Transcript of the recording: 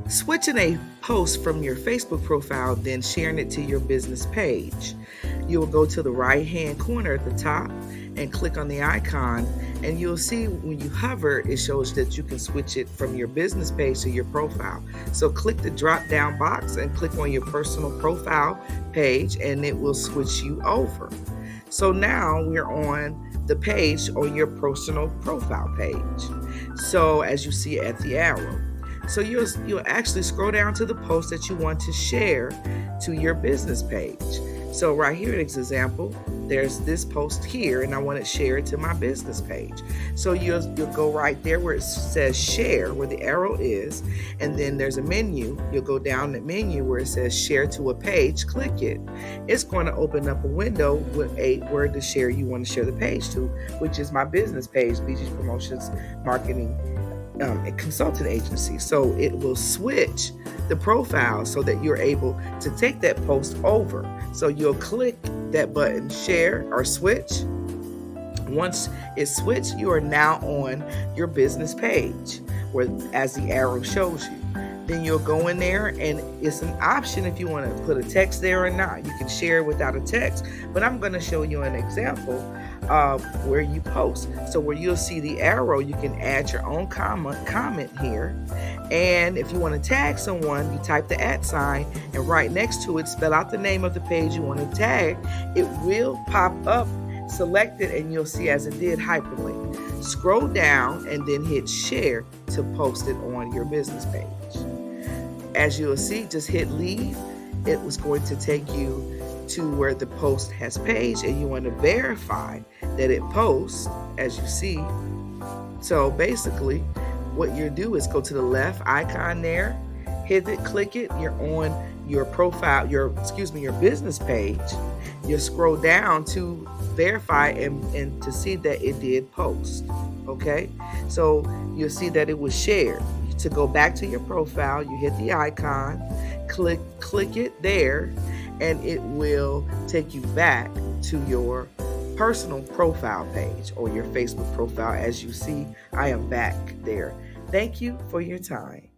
Switching a post from your Facebook profile, then sharing it to your business page. You will go to the right hand corner at the top and click on the icon, and you'll see when you hover, it shows that you can switch it from your business page to your profile. So click the drop down box and click on your personal profile page, and it will switch you over. So now we're on the page on your personal profile page. So as you see at the arrow, so you'll actually scroll down to the post that you want to share to your business page. So right here, as an example, there's this post here, and I want to share it to my business page. So you'll go right there where it says share, where the arrow is, and then there's a menu. You'll go down the menu where it says share to a page, click it. It's going to open up a window with where to share you want to share the page to, which is my business page, BG's Promotions Marketing a consultant agency. So it will switch the profile so that you're able to take that post over. So you'll click that button, share or switch. Once it's switched, you are now on your business page, where as the arrow shows you. Then you'll go in there, and it's an option if you want to put a text there or not. You can share without a text, but I'm going to show you an example of where you post. So where you'll see the arrow, you can add your own comment here. And if you want to tag someone, you type the @ sign, and right next to it, spell out the name of the page you want to tag. It will pop up, select it, and you'll see as it did hyperlink. Scroll down and then hit share to post it on your business page. As you'll see, just hit leave. It was going to take you to where the post has page, and you want to verify that it posts, as you see. So basically, what you do is go to the left icon there, hit it, click it. You're on your profile, your business page. You scroll down to verify and to see that it did post. Okay, so you'll see that it was shared. To go back to your profile, you hit the icon, click it there, and it will take you back to your personal profile page or your Facebook profile. As you see, I am back there. Thank you for your time.